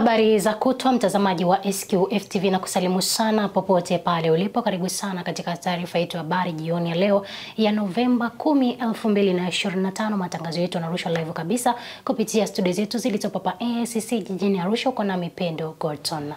Habari za kutwa mtazamaji wa SQF TV na kusalimu sana popote pale ulipo. Karibu sana katika taarifa yetu ya habari jioni ya leo ya Novemba 10, 2025. Matangazo yetu yanarushwa live kabisa kupitia studio zetu zilizopo hapa AICC jijini Arusha kwa nami Pendo Gorton.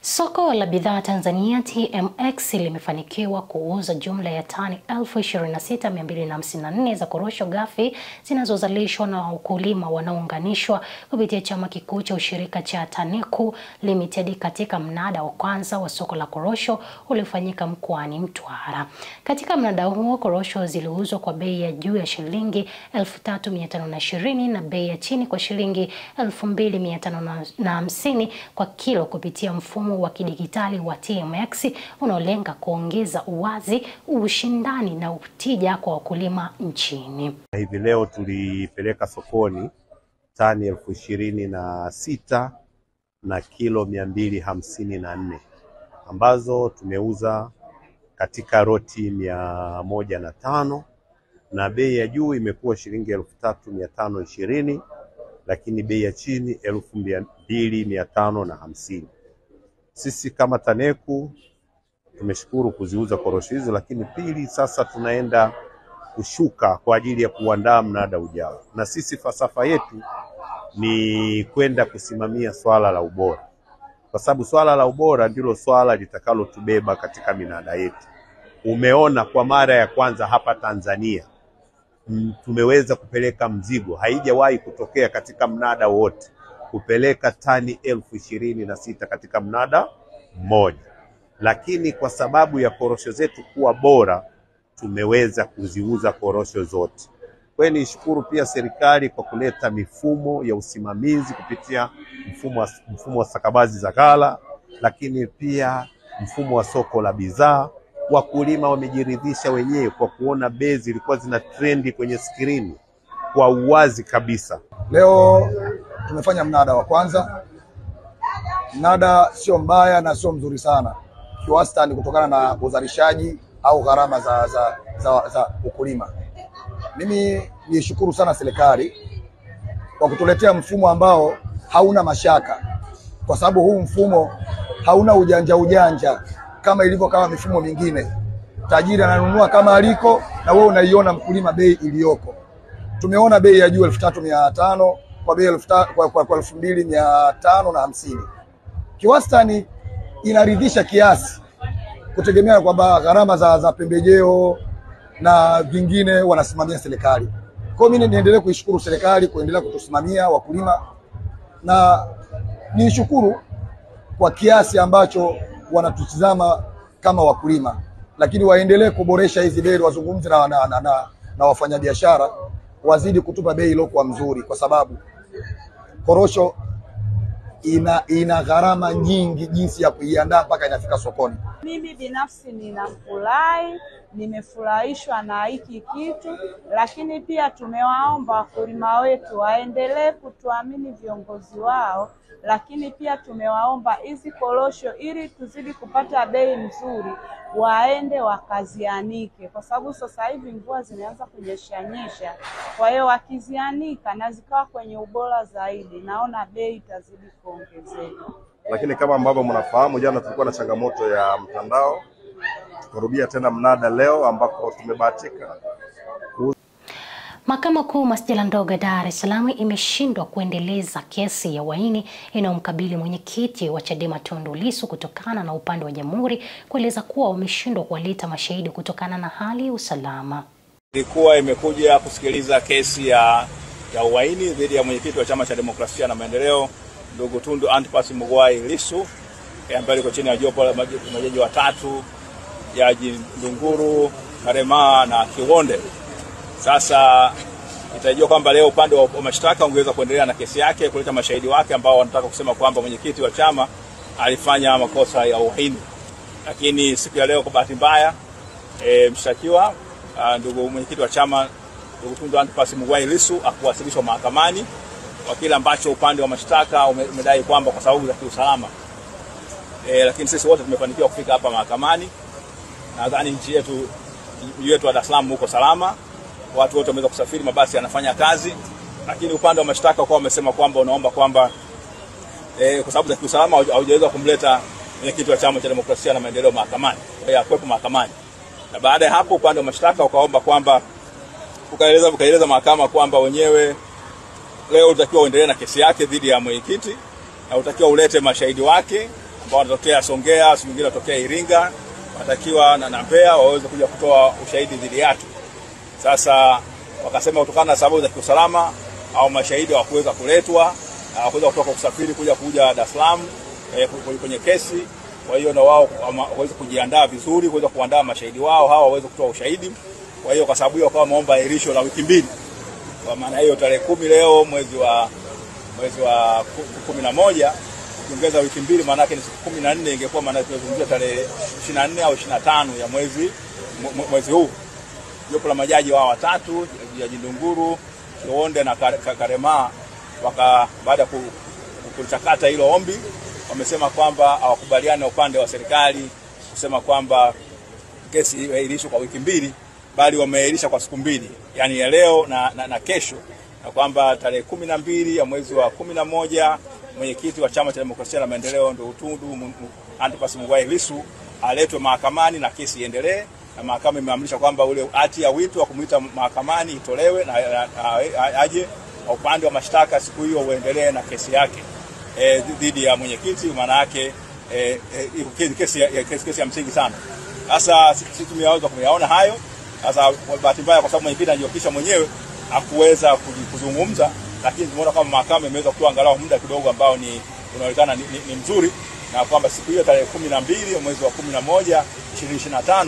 Soko la bidhaa Tanzania TMX limefanikiwa kuuza jumla ya tani 26,254 za korosho ghafi zinazozalishwa na wakulima wanaounganishwa kupitia chama kikuu cha ushirika cha TANECU Limited katika mnada wa kwanza wa soko la korosho uliofanyika mkoani Mtwara. Katika mnada huo korosho ziliuzwa kwa bei ya juu ya shilingi 3,520 na bei ya chini kwa shilingi 2,550 kwa kilo kupitia mfumo wa kidigitali wa TMX unaolenga kuongeza uwazi, ushindani na utija kwa wakulima nchini. Hivi leo tulipeleka sokoni tani 26,000 na kilo 254 ambazo tumeuza katika roti 105 na bei ya juu imekuwa shilingi 3,520 lakini bei ya chini 2,550. Sisi kama TANECU tumeshukuru kuziuza korosho hizo, lakini pili sasa tunaenda kushuka kwa ajili ya kuandaa mnada ujao. Na sisi falsafa yetu ni kwenda kusimamia swala la ubora. Kwa sababu swala la ubora ndilo swala litakalo tubeba katika minada yetu. Umeona kwa mara ya kwanza hapa Tanzania tumeweza kupeleka mzigo, haijawahi kutokea katika mnada wote kupeleka tani 26,000 katika mnada mmoja. Lakini kwa sababu ya korosho zetu kuwa bora tumeweza kuziuza korosho zote. Kwa hiyo nishukuru pia serikali kwa kuleta mifumo ya usimamizi kupitia mfumo wa stakabadhi za ghala, lakini pia mfumo wa soko la bidhaa. Wakulima wamejiridhisha wenyewe kwa kuona bei zilikuwa zina trendi kwenye skrini kwa uwazi kabisa. Leo tumefanya mnada wa kwanza. Mnada sio mbaya na sio mzuri sana kiwastani kutokana na uzalishaji au gharama za ukulima. Mimi nishukuru sana serikali kwa kutuletea mfumo ambao hauna mashaka, kwa sababu huu mfumo hauna ujanja kama ilivyo kama mifumo mingine. Tajiri ananunua kama aliko na wewe unaiona mkulima bei iliyoko. Tumeona bei ya juu 3,500 kwa bei 2,550. Kiwastani inaridhisha kiasi kutegemea kwamba gharama za pembejeo na vingine wanasimamia serikali. Kwa hiyo mimi niendelee kuishukuru serikali kuendelea kutusimamia wakulima, na nishukuru kwa kiasi ambacho wanatutizama kama wakulima, lakini waendelee kuboresha hizi bei, wazungumze na wafanyabiashara wazidi kutupa bei iliyokuwa mzuri, kwa sababu korosho ina gharama nyingi jinsi ya kuiandaa mpaka inafika sokoni. Mimi binafsi nimefurahishwa na hiki kitu, lakini pia tumewaomba wakulima wetu waendelee kutuamini viongozi wao, lakini pia tumewaomba hizi korosho ili tuzidi kupata bei nzuri waende wakazianike, kwa sababu sasa hivi mvua zimeanza kunyesha. Kwa hiyo wakizianika na zikawa kwenye ubora zaidi, naona bei itazidi kuongezeka. Lakini kama ambavyo mnafahamu, jana tulikuwa na changamoto ya mtandao. Tukarudia tena mnada leo ambapo tumebahatika. Mahakama Kuu Masjala Ndogo Dar es Salaam imeshindwa kuendeleza kesi ya uhaini inayomkabili mwenyekiti wa Chadema Tundu Lissu kutokana na upande wa Jamhuri kueleza kuwa wameshindwa kuwaleta mashahidi kutokana na hali ya usalama. Ilikuwa imekuja kusikiliza kesi ya uhaini dhidi ya mwenyekiti wa Chama cha Demokrasia na Maendeleo ndugu Tundu Antipas Mugwai Lissu, ambaye liko chini ya jopo la majaji watatu, Jaji Ndunguru, Karema na Kiwonde. Sasa itajua kwamba leo upande wa mashtaka ungeweza kuendelea na kesi yake, kuleta mashahidi wake ambao wanataka kusema kwamba mwenyekiti wa chama alifanya makosa ya uhaini. Lakini siku ya leo kwa bahati mbaya mshtakiwa ndugu mwenyekiti wa chama ndugu Tundu Antipas Mugwai Lissu akuwasilishwa mahakamani kwa kile ambacho upande wa mashtaka umedai kwamba kwa sababu za kiusalama. Lakini sisi wote tumefanikiwa kufika hapa mahakamani. Nadhani nchi yetu wa Dar es Salaam huko salama. Watu wote wameweza kusafiri, mabasi yanafanya kazi. Lakini upande wa mashtaka kwa wamesema kwamba unaomba kwamba kwa sababu za kiusalama haujaweza kumleta mwenyekiti wa Chama cha Demokrasia na Maendeleo mahakamani, akwepo mahakamani. Na baada ya hapo upande wa mashtaka ukaomba kwamba ukaeleza mahakama kwamba wenyewe leo utakiwa uendelee na kesi yake dhidi ya mwenyekiti na utakiwa ulete mashahidi wake ambao wanatokea Songea, siku nyingine wanatokea Iringa, watakiwa na Mbeya waweze kuja kutoa ushahidi dhidi yake. Sasa wakasema kutokana na sababu za kiusalama au mashahidi hawakuweza kuletwa, hawakuweza kutoka kusafiri kuja Dar es Salaam kwenye kesi. Kwa hiyo na wao waweze kujiandaa vizuri kuweza kuandaa mashahidi wao hawa waweze kutoa ushahidi. Kwa hiyo kwa sababu hiyo wakawa wameomba ahirisho la wiki 2. Kwa maana hiyo tarehe 10 leo mwezi wa 11 ukiongeza wiki 2 maana yake ni siku 14, ingekuwa maana tunazungumzia tarehe 24 au 25 ya mwezi huu. Jopo la majaji wao watatu, Jaji Ndunguru, Kionde na Karema, baada ya kuchakata hilo ombi wamesema kwamba hawakubaliana upande wa serikali kusema kwamba kesi iahirishwe kwa wiki 2, bali wameahirisha kwa siku 2, yani ya leo na kesho, na kwamba tarehe 12 ya mwezi wa 11 mwenyekiti wa Chama cha Demokrasia na Maendeleo ndio Tundu Antipas Mugwai Lissu aletwe mahakamani na kesi iendelee. Na mahakama imeamrisha kwamba ule hati ya wito wa kumuita mahakamani itolewe na aje upande wa mashtaka siku hiyo uendelee na kesi yake dhidi ya mwenyekiti. Maana yake kesi ya msingi sana. Sasa sisi tumeweza kuyaona hayo. Sasa bahati mbaya kwa sababu mwenyekiti anajiokisha mwenyewe hakuweza kuzungumza, lakini tumeona kama mahakama imeweza kutoa angalau muda kidogo ambao unaonekana ni mzuri, na kwamba siku hiyo tarehe 12 mwezi wa 11 2025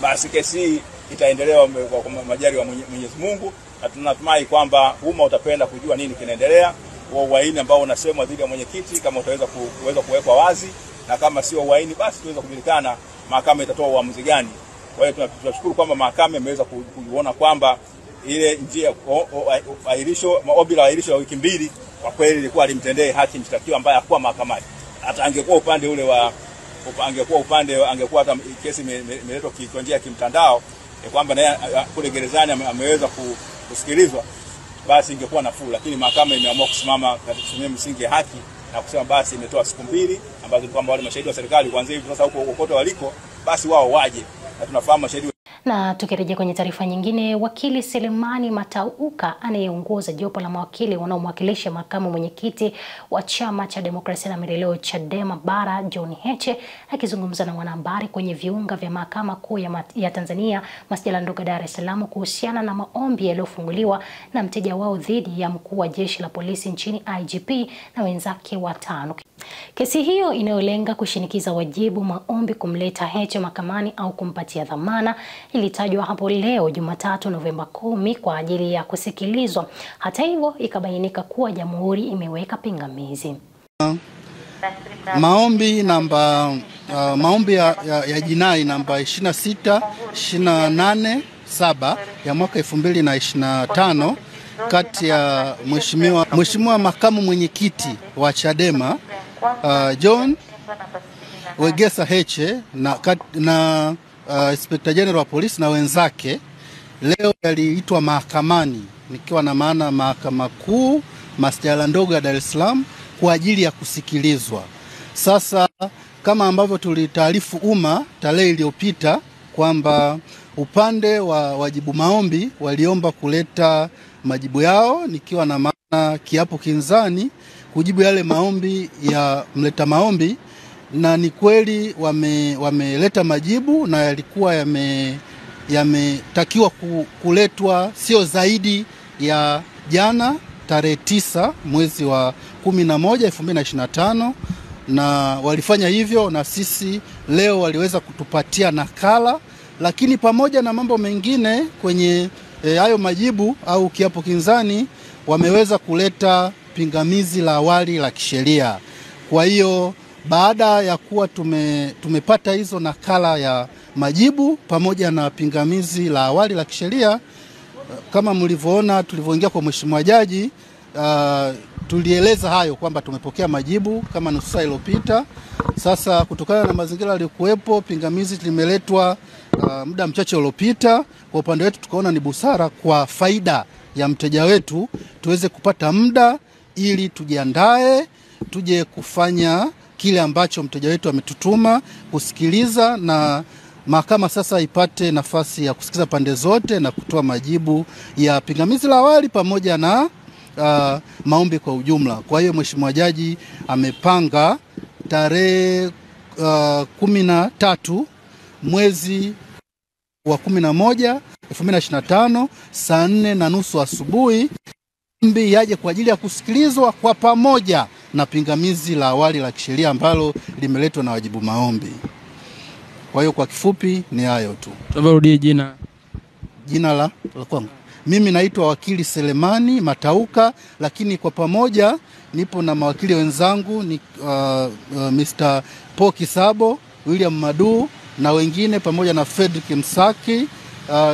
basi kesi hii itaendelea kwa majali wa Mwenyezi Mungu, na tunatumai kwamba umma utapenda kujua nini kinaendelea, uhaini ambao unasemwa dhidi ya mwenyekiti kama utaweza kuwekwa wazi, na kama sio uhaini basi tuweza kujulikana mahakama itatoa uamuzi gani. Kwa hiyo tunashukuru kwamba mahakama imeweza kuona kwamba ile njia ahirisho ombi la ahirisho la wiki 2 kwa kweli ilikuwa alimtendee haki mshtakiwa ambaye hakuwa mahakamani. Hata angekuwa upande ule angekuwa hata kesi imeletwa kwa njia ya kimtandao kwamba naye kule gerezani ameweza kusikilizwa, basi ingekuwa nafuu, lakini mahakama imeamua kusimama katika msingi ya haki na kusema basi imetoa siku 2 ambazo kwamba wale mashahidi wa serikali kuanzia hivi sasa huko kokote waliko basi wao waje, na tunafahamu mashahidi. Na tukirejea kwenye taarifa nyingine, wakili Selemani Matauka anayeongoza jopo la mawakili wanaomwakilisha makamu mwenyekiti wa Chama cha Demokrasia na Maendeleo Chadema Bara John Heche akizungumza na wanahabari kwenye viunga vya Mahakama Kuu ya Tanzania Masjala Ndogo Dar es Salaam kuhusiana na maombi yaliyofunguliwa na mteja wao dhidi ya mkuu wa jeshi la polisi nchini IGP na wenzake 5. Kesi hiyo inayolenga kushinikiza wajibu maombi kumleta Heche mahakamani au kumpatia dhamana ilitajwa hapo leo Jumatatu Novemba 10 kwa ajili ya kusikilizwa. Hata hivyo ikabainika kuwa jamhuri imeweka pingamizi. Maombi ya jinai namba 26287 ya mwaka 2025 kati ya Mheshimiwa makamu mwenyekiti wa Chadema John Wegesa Heche na Inspector General wa polisi na wenzake leo yaliitwa mahakamani, nikiwa na maana Mahakama Kuu Masjala Ndogo ya Dar es Salaam kwa ajili ya kusikilizwa. Sasa kama ambavyo tulitaarifu umma tarehe iliyopita kwamba upande wa wajibu maombi waliomba kuleta majibu yao, nikiwa na maana kiapo kinzani kujibu yale maombi ya mleta maombi, na ni kweli wameleta majibu na yalikuwa yametakiwa kuletwa sio zaidi ya jana tarehe 9 mwezi wa 11 2025, na walifanya hivyo, na sisi leo waliweza kutupatia nakala. Lakini pamoja na mambo mengine kwenye hayo majibu au kiapo kinzani, wameweza kuleta pingamizi la awali la kisheria. Kwa hiyo baada ya kuwa tumepata hizo nakala ya majibu pamoja na pingamizi la awali la kisheria, kama mlivyoona tulivyoingia kwa mheshimiwa jaji, tulieleza hayo kwamba tumepokea majibu kama nusu saa iliyopita. Sasa kutokana na mazingira yaliyokuwepo, pingamizi limeletwa muda mchache uliopita. Kwa upande wetu tukaona ni busara kwa faida ya mteja wetu tuweze kupata muda ili tujiandae tuje kufanya kile ambacho mteja wetu ametutuma kusikiliza, na mahakama sasa ipate nafasi ya kusikiza pande zote na kutoa majibu ya pingamizi la awali pamoja na maombi kwa ujumla. Kwa hiyo Mheshimiwa Jaji amepanga tarehe 13 mwezi wa 11 2025 saa 4:30 asubuhi maombi yaje kwa ajili ya kusikilizwa kwa pamoja na pingamizi la awali la kisheria ambalo limeletwa na wajibu maombi. Kwa hiyo kwa kifupi ni hayo tu. Tumerudie jina la kwangu. Mimi naitwa wakili Selemani Matauka, lakini kwa pamoja nipo na mawakili wenzangu ni Mr. Paul Kisabo, William Madu na wengine pamoja na Fredrick Msaki,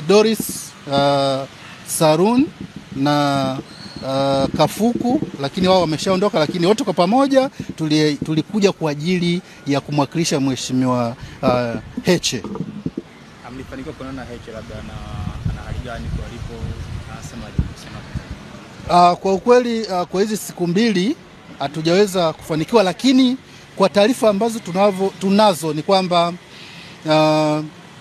Doris Sarun na Kafuku, lakini wao wameshaondoka, lakini wote kwa pamoja tulikuja kwa ajili ya kumwakilisha Mheshimiwa Heche. Amlifanikiwa kuonana Heche labda na hali gani kwa alipo anasema? Kwa ukweli kwa hizi siku mbili hatujaweza kufanikiwa, lakini kwa taarifa ambazo tunazo ni kwamba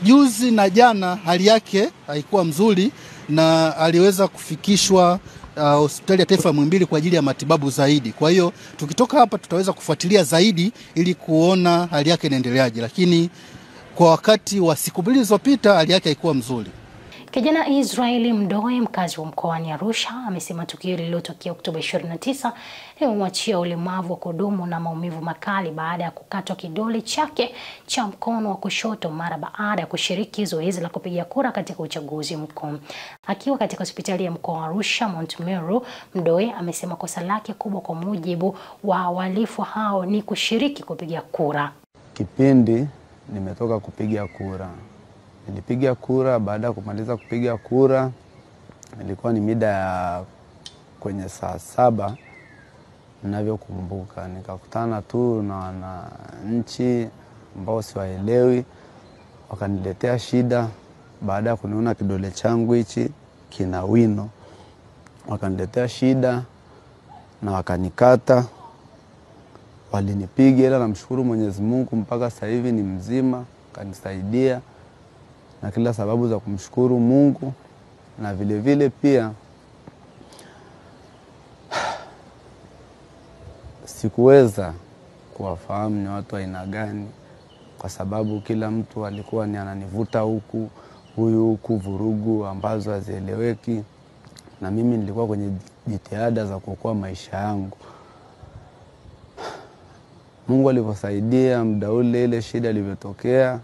juzi na jana hali yake haikuwa mzuri na aliweza kufikishwa hospitali ya taifa Muhimbili kwa ajili ya matibabu zaidi. Kwa hiyo tukitoka hapa tutaweza kufuatilia zaidi ili kuona hali yake inaendeleaje, lakini kwa wakati wa siku mbili zilizopita hali yake haikuwa mzuri. Kijana Israeli Mdoe, mkazi wa mkoani Arusha, amesema tukio lililotokea Oktoba 29 limemwachia ulemavu wa kudumu na maumivu makali baada ya kukatwa kidole chake cha mkono wa kushoto mara baada ya kushiriki zoezi la kupiga kura katika uchaguzi mkuu. Akiwa katika hospitali ya mkoa wa Arusha Mount Meru, Mdoe amesema kosa lake kubwa kwa mujibu wa wahalifu hao ni kushiriki kupiga kura. Kipindi nimetoka kupiga kura. Nilipiga kura, baada ya kumaliza kupiga kura ilikuwa ni mida ya kwenye saa 7 ninavyokumbuka. Nikakutana tu na wananchi ambao siwaelewi, wakaniletea shida baada ya kuniona kidole changu hichi kina wino. Wakaniletea shida na wakanikata, walinipiga, ila namshukuru Mwenyezi Mungu mpaka sasa hivi ni mzima, kanisaidia na kila sababu za kumshukuru Mungu. Na vile vile pia sikuweza kuwafahamu ni watu aina gani, kwa sababu kila mtu alikuwa ni ananivuta huku huku, vurugu ambazo hazieleweki, na mimi nilikuwa kwenye jitihada za kuokoa maisha yangu. Mungu alivyosaidia muda ule ile shida ilivyotokea,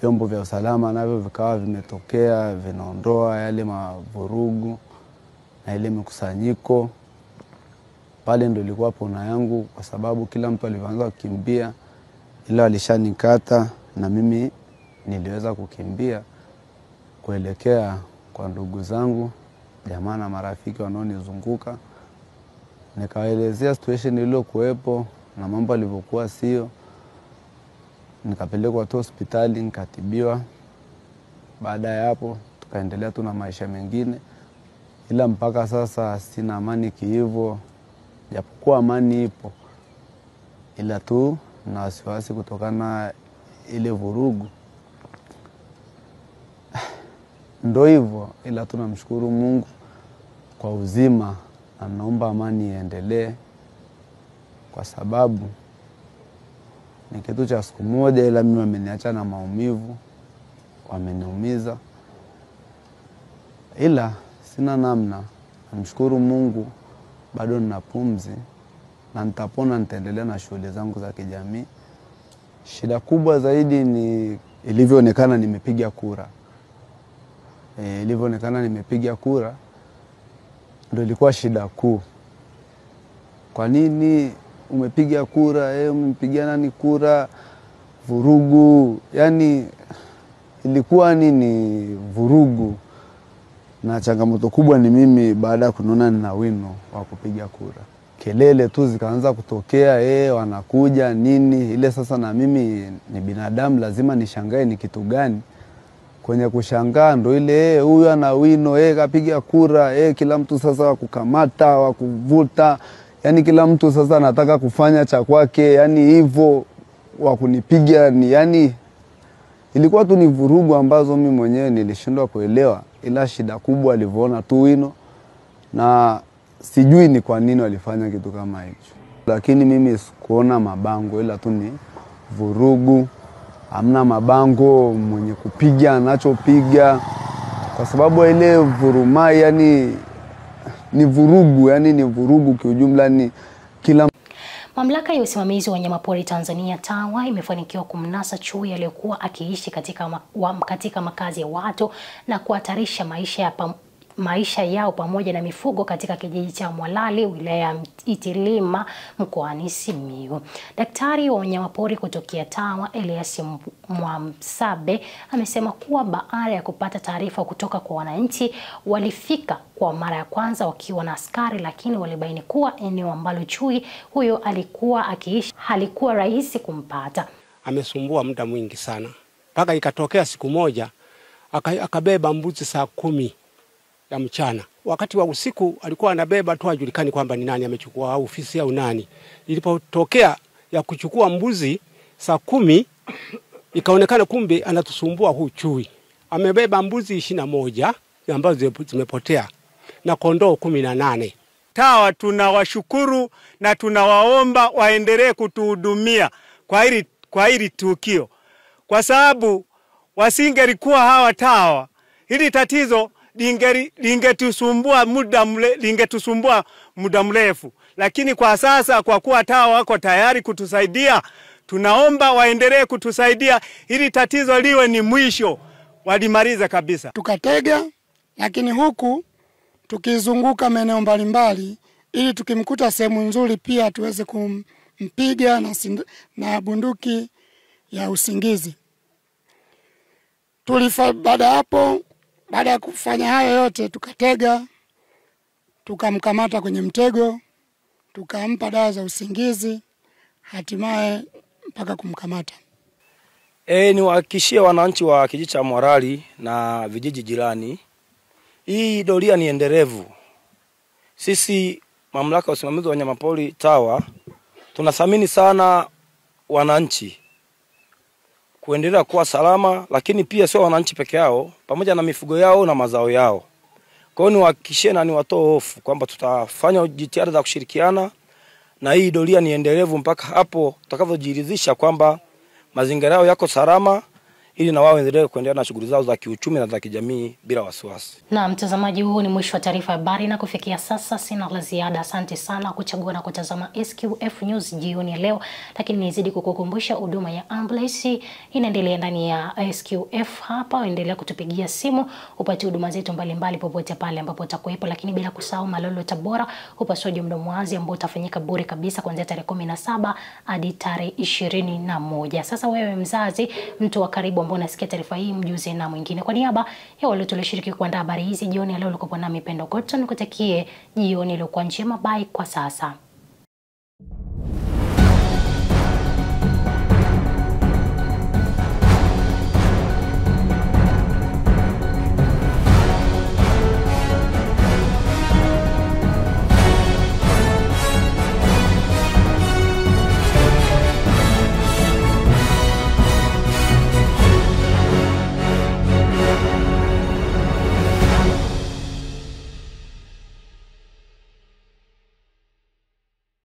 vyombo vya usalama navyo vikawa vimetokea, vinaondoa yale mavurugu na ile mikusanyiko. Pale ndo ilikuwa pona yangu, kwa sababu kila mtu alianza kukimbia, ila alishanikata na mimi niliweza kukimbia kuelekea kwa ndugu zangu, jamaa na marafiki wanaonizunguka. Nikawaelezea situation iliyokuwepo na mambo yalivyokuwa sio. Nikapelekwa tu hospitali, nikatibiwa. Baada ya hapo tukaendelea tu na maisha mengine, ila mpaka sasa sina amani kiivo, japokuwa amani ipo, ila tu na wasiwasi kutokana ile vurugu. Ndo hivyo, ila tunamshukuru Mungu kwa uzima, na naomba amani iendelee, kwa sababu ni kitu cha siku moja, ila mimi wameniacha na maumivu, wameniumiza, ila sina namna. Namshukuru Mungu bado nina pumzi na nitapona, nitaendelea na shughuli zangu za kijamii. Shida kubwa zaidi ni ilivyoonekana nimepiga kura. Ilivyoonekana nimepiga kura ndio ilikuwa shida kuu. Kwa nini umepiga kura? Umempigia nani kura? Vurugu. Yani ilikuwa nini vurugu. Na changamoto kubwa ni mimi baada ya kuniona nina wino wa kupiga kura. Kelele tu zikaanza kutokea, wanakuja nini. Ile sasa na mimi ni binadamu, lazima nishangae ni kitu gani. Kwenye kushangaa ndo ile huyu ana wino, kapiga kura, kila mtu sasa wakukamata, wakuvuta. yani kila mtu sasa anataka kufanya cha kwake, yani hivyo wa kunipiga ni yani ilikuwa tu ni vurugu ambazo mimi mwenyewe nilishindwa kuelewa, ila shida kubwa alivyoona tu Wino, na sijui ni kwa nini walifanya kitu kama hicho. Lakini mimi sikuona mabango, ila tu ni vurugu. Hamna mabango, mwenye kupiga anachopiga, kwa sababu ile vurumai yani ni vurugu, yani ni vurugu kiujumla. Ni kila Mamlaka ya usimamizi wa wanyamapori Tanzania TAWA imefanikiwa kumnasa chui aliyekuwa akiishi katika makazi ya watu na kuhatarisha maisha yao pamoja na mifugo katika kijiji cha Mwalali, wilaya ya Itilima, mkoani Simiyu. Daktari wa wanyamapori kutokea TAWA Elias Mwamsabe amesema kuwa baada ya kupata taarifa kutoka kwa wananchi, walifika kwa mara ya kwanza wakiwa na askari, lakini walibaini kuwa eneo ambalo chui huyo alikuwa akiishi halikuwa rahisi kumpata. Amesumbua muda mwingi sana, mpaka ikatokea siku moja akabeba mbuzi saa 10 ya mchana. Wakati wa usiku alikuwa anabeba tu, hajulikani kwamba ni nani amechukua au ofisi au nani. Ilipotokea ya kuchukua mbuzi saa 10, ikaonekana kumbe anatusumbua huu chui. Amebeba mbuzi 21 ambazo zimepotea na kondoo 18. TAWA tunawashukuru na tunawaomba waendelee kutuhudumia kwa hili tukio, kwa sababu wasingelikuwa hawa TAWA hili tatizo lingetusumbua muda mrefu. Lakini kwa sasa, kwa kuwa TAWA wako tayari kutusaidia, tunaomba waendelee kutusaidia ili tatizo liwe ni mwisho, walimaliza kabisa. Tukatega, lakini huku tukizunguka maeneo mbalimbali ili tukimkuta sehemu nzuri pia tuweze kumpiga na bunduki ya usingizi. Baada ya kufanya hayo yote, tukatega, tukamkamata kwenye mtego, tukampa dawa za usingizi, hatimaye mpaka kumkamata. Niwahakikishie wananchi wa kijiji cha Mwalali na vijiji jirani, hii doria ni endelevu. Sisi mamlaka ya usimamizi wa wanyamapori TAWA tunathamini sana wananchi kuendelea kuwa salama, lakini pia sio wananchi peke yao, pamoja na mifugo yao na mazao yao. Kwa hiyo niwahakikishie na niwatoe hofu kwamba tutafanya jitihada za kushirikiana, na hii doria ni endelevu mpaka hapo tutakavyojiridhisha kwamba mazingira yao yako salama, ili na wao endelee kuendelea na shughuli zao za kiuchumi na za kijamii bila wasiwasi. Na mtazamaji, huu ni mwisho wa taarifa ya habari, na kufikia sasa sina la ziada. Asante sana kuchagua na kutazama SQF News jioni ya leo, lakini nizidi kukukumbusha huduma ya ambulance inaendelea ndani ya SQF hapa. Endelea kutupigia simu upate huduma zetu mbalimbali popote pale ambapo utakuwepo, lakini bila kusahau Malolo Tabora upasuaji mdomo wazi ambao utafanyika bure kabisa kuanzia tarehe 17 hadi tarehe 21. Sasa wewe mzazi, mtu wa karibu ambao unasikia taarifa hii, mjuze na mwingine. Kwa niaba ya wale tulioshiriki kuandaa habari hizi jioni ya leo, ulikuwa nami Pendo Gotton, nikutakie jioni iliyokuwa njema. Bye kwa sasa.